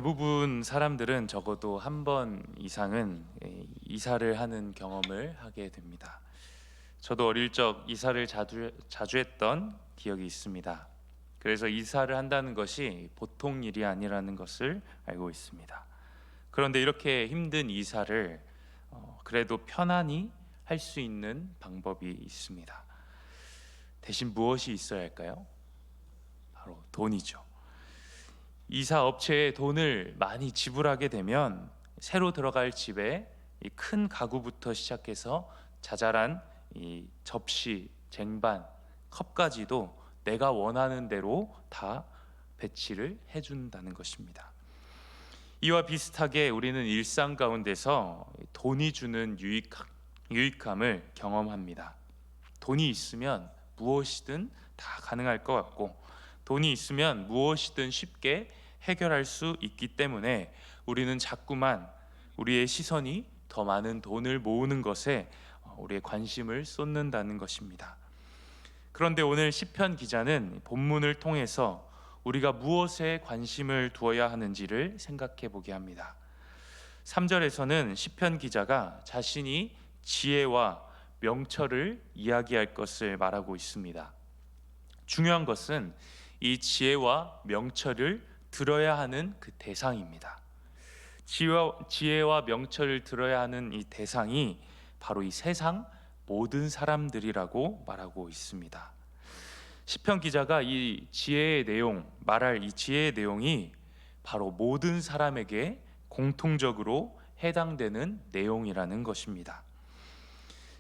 대부분 사람들은 적어도 한 번 이상은 이사를 하는 경험을 하게 됩니다. 저도 어릴 적 이사를 자주 했던 기억이 있습니다. 그래서 이사를 한다는 것이 보통 일이 아니라는 것을 알고 있습니다. 그런데 이렇게 힘든 이사를 그래도 편안히 할 수 있는 방법이 있습니다. 대신 무엇이 있어야 할까요? 바로 돈이죠. 이사 업체에 돈을 많이 지불하게 되면 새로 들어갈 집에 이 큰 가구부터 시작해서 자잘한 이 접시, 쟁반, 컵까지도 내가 원하는 대로 다 배치를 해준다는 것입니다. 이와 비슷하게 우리는 일상 가운데서 돈이 주는 유익함을 경험합니다. 돈이 있으면 무엇이든 다 가능할 것 같고, 돈이 있으면 무엇이든 쉽게 해결할 수 있기 때문에 우리는 자꾸만 우리의 시선이 더 많은 돈을 모으는 것에 우리의 관심을 쏟는다는 것입니다. 그런데 오늘 시편 기자는 본문을 통해서 우리가 무엇에 관심을 두어야 하는지를 생각해 보게 합니다. 3절에서는 시편 기자가 자신이 지혜와 명철을 이야기할 것을 말하고 있습니다. 중요한 것은 이 지혜와 명철을 들어야 하는 그 대상입니다. 지혜와 명철을 들어야 하는 이 대상이 바로 이 세상 모든 사람들이라고 말하고 있습니다. 시편 기자가 말할 이 지혜의 내용이 바로 모든 사람에게 공통적으로 해당되는 내용이라는 것입니다.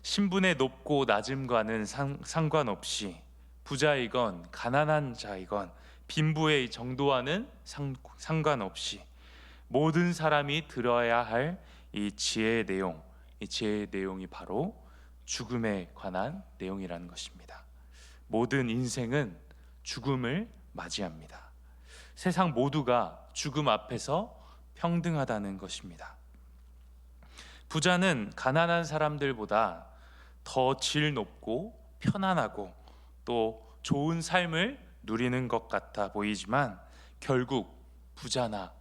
신분의 높고 낮음과는 상관없이 부자이건 가난한 자이건 빈부의 정도와는 상관없이 모든 사람이 들어야 할 이 지혜의 내용이 바로 죽음에 관한 내용이라는 것입니다. 모든 인생은 죽음을 맞이합니다. 세상 모두가 죽음 앞에서 평등하다는 것입니다. 부자는 가난한 사람들보다 더 질 높고 편안하고 또 좋은 삶을 누리는 것 같아 보이지만 결국 부자나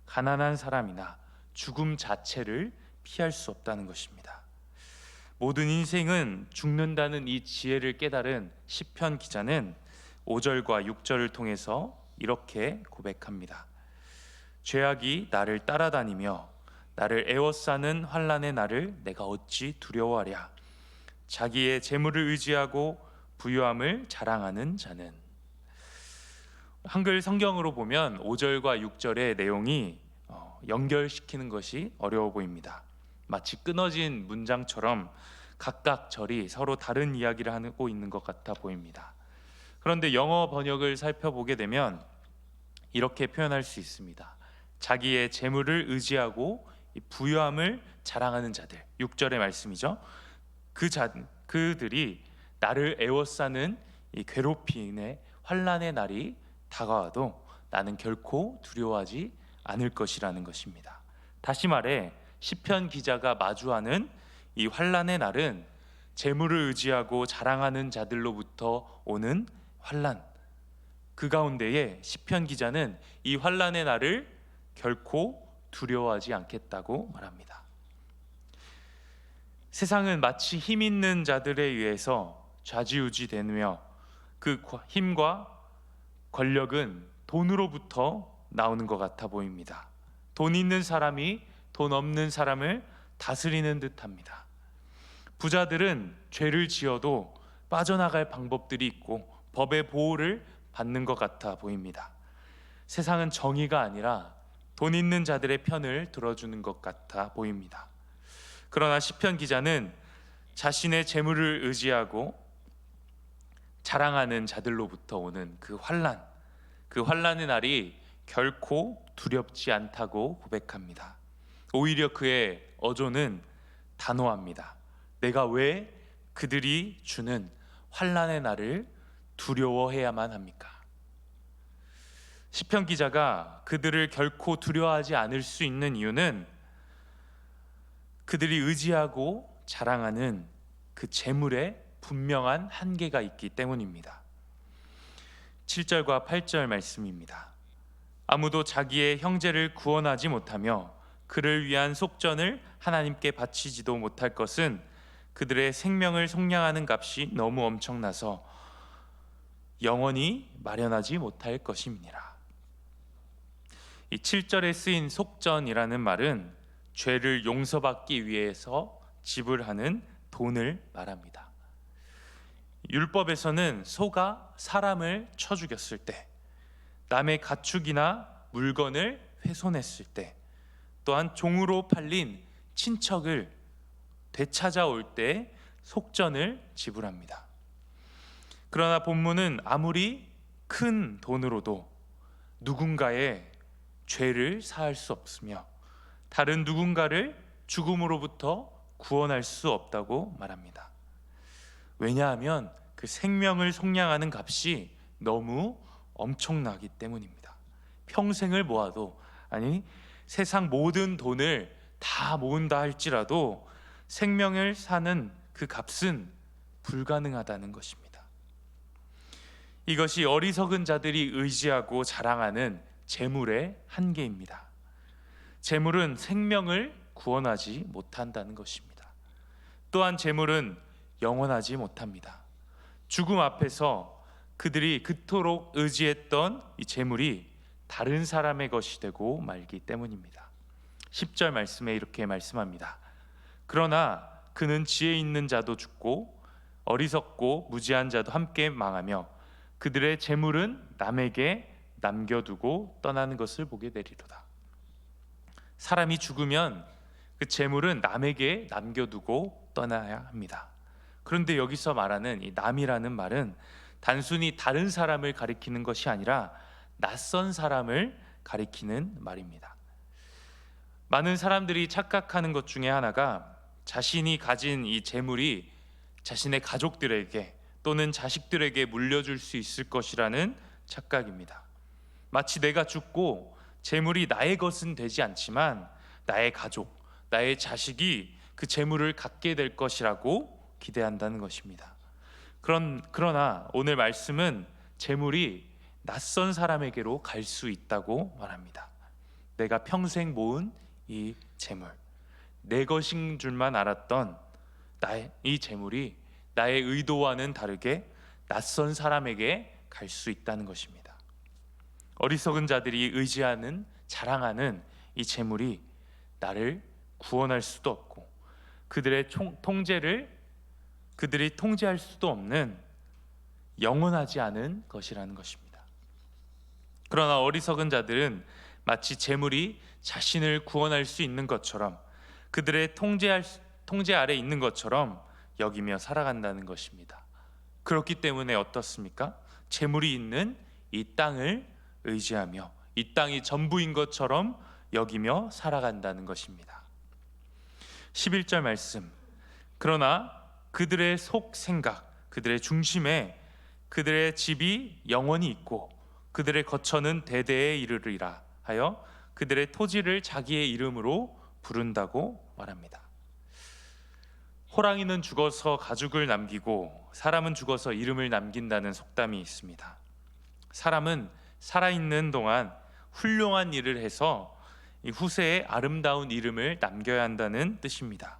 가난한 사람이나 죽음 자체를 피할 수 없다는 것입니다. 모든 인생은 죽는다는 이 지혜를 깨달은 시편 기자는 5절과 6절을 통해서 이렇게 고백합니다. 죄악이 나를 따라다니며 나를 에워싸는 환난의 날을 내가 어찌 두려워하랴. 자기의 재물을 의지하고 부유함을 자랑하는 자는. 한글 성경으로 보면 5절과 6절의 내용이 연결시키는 것이 어려워 보입니다. 마치 끊어진 문장처럼 각각 절이 서로 다른 이야기를 하고 있는 것 같아 보입니다. 그런데 영어 번역을 살펴보게 되면 이렇게 표현할 수 있습니다. 자기의 재물을 의지하고 부유함을 자랑하는 자들, 6절의 말씀이죠. 그들이 나를 에워싸는 이 괴롭힘의 환난의 날이 다가와도 나는 결코 두려워하지 않을 것이라는 것입니다. 다시 말해 시편 기자가 마주하는 이 환난의 날은 재물을 의지하고 자랑하는 자들로부터 오는 환난, 그 가운데에 시편 기자는 이 환난의 날을 결코 두려워하지 않겠다고 말합니다. 세상은 마치 힘 있는 자들에 의해서 좌지우지되며 그 힘과 권력은 돈으로부터 나오는 것 같아 보입니다. 돈 있는 사람이 돈 없는 사람을 다스리는 듯합니다. 부자들은 죄를 지어도 빠져나갈 방법들이 있고 법의 보호를 받는 것 같아 보입니다. 세상은 정의가 아니라 돈 있는 자들의 편을 들어주는 것 같아 보입니다. 그러나 시편 기자는 자신의 재물을 의지하고 자랑하는 자들로부터 오는 그 환난의 날이 결코 두렵지 않다고 고백합니다. 오히려 그의 어조는 단호합니다. 내가 왜 그들이 주는 환난의 날을 두려워해야만 합니까? 시편 기자가 그들을 결코 두려워하지 않을 수 있는 이유는 그들이 의지하고 자랑하는 그 재물에 분명한 한계가 있기 때문입니다. 7절과 8절 말씀입니다. 아무도 자기의 형제를 구원하지 못하며 그를 위한 속전을 하나님께 바치지도 못할 것은 그들의 생명을 속량하는 값이 너무 엄청나서 영원히 마련하지 못할 것임이니라. 이 7절에 쓰인 속전이라는 말은 죄를 용서받기 위해서 지불하는 돈을 말합니다. 율법에서는 소가 사람을 쳐 죽였을 때, 남의 가축이나 물건을 훼손했을 때, 또한 종으로 팔린 친척을 되찾아올 때 속전을 지불합니다. 그러나 본문은 아무리 큰 돈으로도 누군가의 죄를 사할 수 없으며 다른 누군가를 죽음으로부터 구원할 수 없다고 말합니다. 왜냐하면 그 생명을 속량하는 값이 너무 엄청나기 때문입니다. 평생을 모아도, 아니 세상 모든 돈을 다 모은다 할지라도 생명을 사는 그 값은 불가능하다는 것입니다. 이것이 어리석은 자들이 의지하고 자랑하는 재물의 한계입니다. 재물은 생명을 구원하지 못한다는 것입니다. 또한 재물은 영원하지 못합니다. 죽음 앞에서 그들이 그토록 의지했던 이 재물이 다른 사람의 것이 되고 말기 때문입니다. 10절 말씀에 이렇게 말씀합니다. 그러나 그는 지혜 있는 자도 죽고 어리석고 무지한 자도 함께 망하며 그들의 재물은 남에게 남겨두고 떠나는 것을 보게 되리로다. 사람이 죽으면 그 재물은 남에게 남겨두고 떠나야 합니다. 그런데 여기서 말하는 이 남이라는 말은 단순히 다른 사람을 가리키는 것이 아니라 낯선 사람을 가리키는 말입니다. 많은 사람들이 착각하는 것 중에 하나가 자신이 가진 이 재물이 자신의 가족들에게 또는 자식들에게 물려줄 수 있을 것이라는 착각입니다. 마치 내가 죽고 재물이 나의 것은 되지 않지만 나의 가족, 나의 자식이 그 재물을 갖게 될 것이라고 기대한다는 것입니다. 그러나 오늘 말씀은 재물이 낯선 사람에게로 갈 수 있다고 말합니다. 내가 평생 모은 이 재물, 내 것인 줄만 알았던 나의 이 재물이 나의 의도와는 다르게 낯선 사람에게 갈 수 있다는 것입니다. 어리석은 자들이 의지하는, 자랑하는 이 재물이 나를 구원할 수도 없고 그들이 통제할 수도 없는 영원하지 않은 것이라는 것입니다. 그러나 어리석은 자들은 마치 재물이 자신을 구원할 수 있는 것처럼, 그들의 통제 아래 있는 것처럼 여기며 살아간다는 것입니다. 그렇기 때문에 어떻습니까? 재물이 있는 이 땅을 의지하며 이 땅이 전부인 것처럼 여기며 살아간다는 것입니다. 11절 말씀, 그러나 그들의 속 생각, 그들의 중심에 그들의 집이 영원히 있고 그들의 거처는 대대에 이르리라 하여 그들의 토지를 자기의 이름으로 부른다고 말합니다. 호랑이는 죽어서 가죽을 남기고 사람은 죽어서 이름을 남긴다는 속담이 있습니다. 사람은 살아있는 동안 훌륭한 일을 해서 후세에 아름다운 이름을 남겨야 한다는 뜻입니다.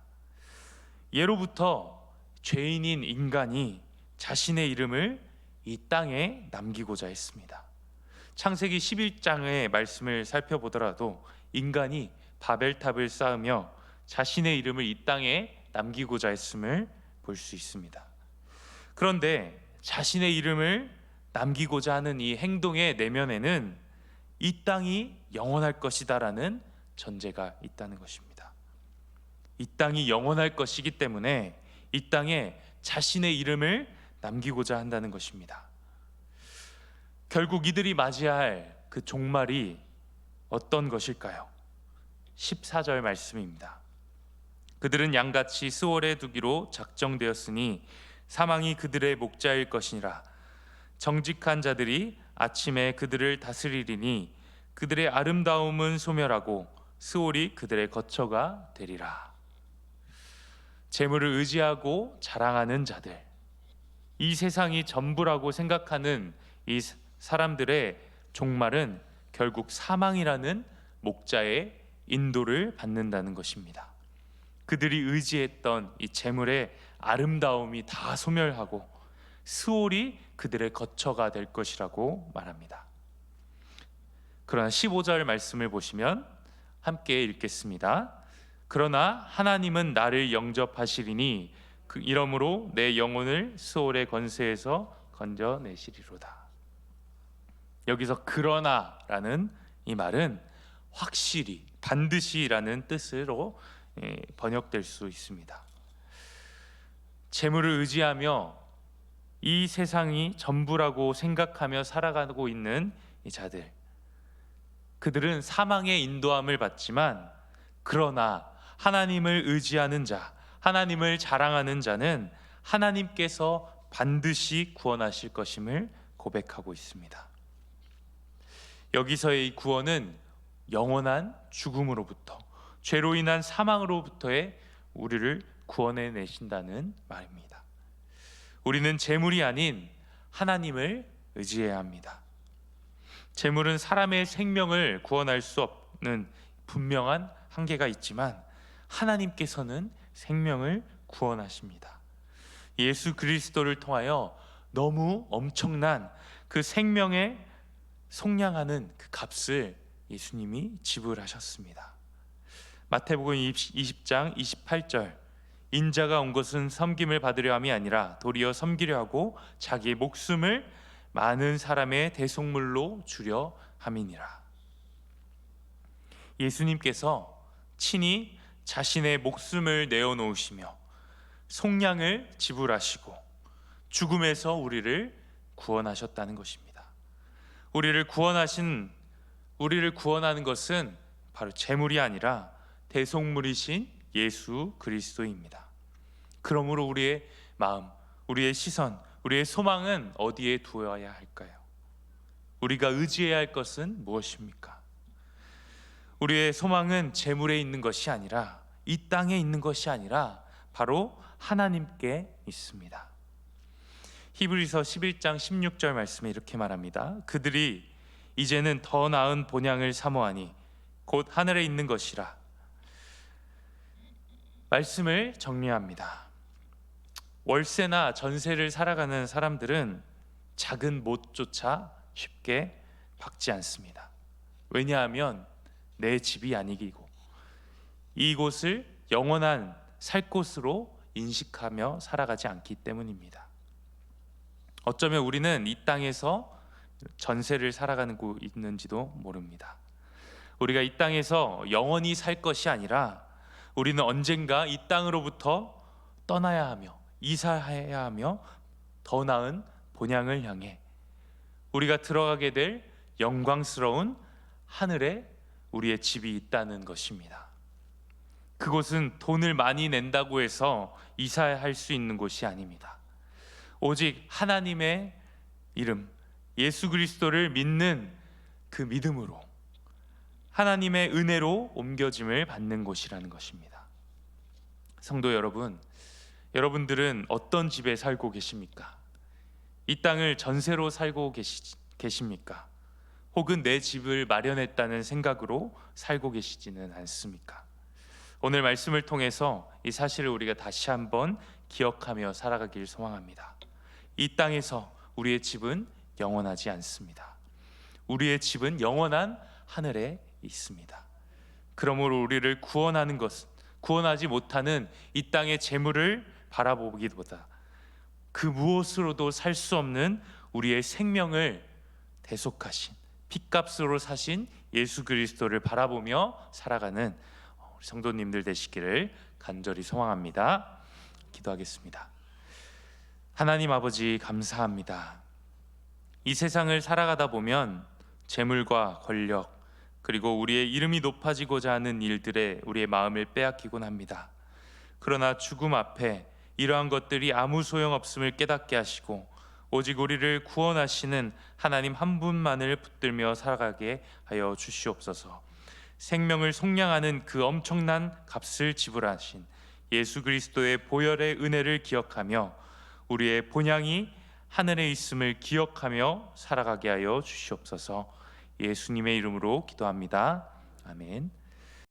예로부터 죄인인 인간이 자신의 이름을 이 땅에 남기고자 했습니다. 창세기 11장의 말씀을 살펴보더라도 인간이 바벨탑을 쌓으며 자신의 이름을 이 땅에 남기고자 했음을 볼 수 있습니다. 그런데 자신의 이름을 남기고자 하는 이 행동의 내면에는 이 땅이 영원할 것이다라는 전제가 있다는 것입니다. 이 땅이 영원할 것이기 때문에 이 땅에 자신의 이름을 남기고자 한다는 것입니다. 결국 이들이 맞이할 그 종말이 어떤 것일까요? 14절 말씀입니다. 그들은 양같이 스월에 두기로 작정되었으니 사망이 그들의 목자일 것이니라. 정직한 자들이 아침에 그들을 다스리리니 그들의 아름다움은 소멸하고 스월이 그들의 거처가 되리라. 재물을 의지하고 자랑하는 자들, 이 세상이 전부라고 생각하는 이 사람들의 종말은 결국 사망이라는 목자의 인도를 받는다는 것입니다. 그들이 의지했던 이 재물의 아름다움이 다 소멸하고 스올이 그들의 거처가 될 것이라고 말합니다. 그러나 15절 말씀을 보시면 함께 읽겠습니다. 그러나 하나님은 나를 영접하시리니 그 이러므로 내 영혼을 스올의 권세에서 건져내시리로다. 여기서 그러나라는 이 말은 확실히, 반드시라는 뜻으로 번역될 수 있습니다. 재물을 의지하며 이 세상이 전부라고 생각하며 살아가고 있는 이 자들, 그들은 사망의 인도함을 받지만, 그러나 하나님을 의지하는 자, 하나님을 자랑하는 자는 하나님께서 반드시 구원하실 것임을 고백하고 있습니다. 여기서의 이 구원은 영원한 죽음으로부터, 죄로 인한 사망으로부터의 우리를 구원해 내신다는 말입니다. 우리는 재물이 아닌 하나님을 의지해야 합니다. 재물은 사람의 생명을 구원할 수 없는 분명한 한계가 있지만 하나님께서는 생명을 구원하십니다. 예수 그리스도를 통하여 너무 엄청난 그 생명에 속량하는 그 값을 예수님이 지불하셨습니다. 마태복음 20장 28절, 인자가 온 것은 섬김을 받으려 함이 아니라 도리어 섬기려 하고 자기의 목숨을 많은 사람의 대속물로 주려 함이니라. 예수님께서 친히 자신의 목숨을 내어놓으시며 속량을 지불하시고 죽음에서 우리를 구원하셨다는 것입니다. 우리를 구원하는 것은 바로 재물이 아니라 대속물이신 예수 그리스도입니다. 그러므로 우리의 마음, 우리의 시선, 우리의 소망은 어디에 두어야 할까요? 우리가 의지해야 할 것은 무엇입니까? 우리의 소망은 재물에 있는 것이 아니라, 이 땅에 있는 것이 아니라 바로 하나님께 있습니다. 히브리서 11장 16절 말씀에 이렇게 말합니다. 그들이 이제는 더 나은 본향을 사모하니 곧 하늘에 있는 것이라. 말씀을 정리합니다. 월세나 전세를 살아가는 사람들은 작은 못조차 쉽게 박지 않습니다. 왜냐하면 내 집이 아니고 이곳을 영원한 살 곳으로 인식하며 살아가지 않기 때문입니다. 어쩌면 우리는 이 땅에서 전세를 살아가고 있는지도 모릅니다. 우리가 이 땅에서 영원히 살 것이 아니라 우리는 언젠가 이 땅으로부터 떠나야 하며 이사해야 하며 더 나은 본향을 향해 우리가 들어가게 될 영광스러운 하늘에 우리의 집이 있다는 것입니다. 그곳은 돈을 많이 낸다고 해서 이사할 수 있는 곳이 아닙니다. 오직 하나님의 이름, 예수 그리스도를 믿는 그 믿음으로 하나님의 은혜로 옮겨짐을 받는 곳이라는 것입니다. 성도 여러분, 여러분들은 어떤 집에 살고 계십니까? 이 땅을 전세로 살고 계십니까? 혹은 내 집을 마련했다는 생각으로 살고 계시지는 않습니까? 오늘 말씀을 통해서 이 사실을 우리가 다시 한번 기억하며 살아가길 소망합니다. 이 땅에서 우리의 집은 영원하지 않습니다. 우리의 집은 영원한 하늘에 있습니다. 그러므로 우리를 구원하는 것은 구원하지 못하는 이 땅의 재물을 바라보기보다 그 무엇으로도 살 수 없는 우리의 생명을 대속하신 핏값으로 사신 예수 그리스도를 바라보며 살아가는 우리 성도님들 되시기를 간절히 소망합니다. 기도하겠습니다. 하나님 아버지, 감사합니다. 이 세상을 살아가다 보면 재물과 권력, 그리고 우리의 이름이 높아지고자 하는 일들에 우리의 마음을 빼앗기곤 합니다. 그러나 죽음 앞에 이러한 것들이 아무 소용없음을 깨닫게 하시고 오직 우리를 구원하시는 하나님 한 분만을 붙들며 살아가게 하여 주시옵소서. 생명을 속량하는 그 엄청난 값을 지불하신 예수 그리스도의 보혈의 은혜를 기억하며 우리의 본향이 하늘에 있음을 기억하며 살아가게 하여 주시옵소서. 예수님의 이름으로 기도합니다. 아멘.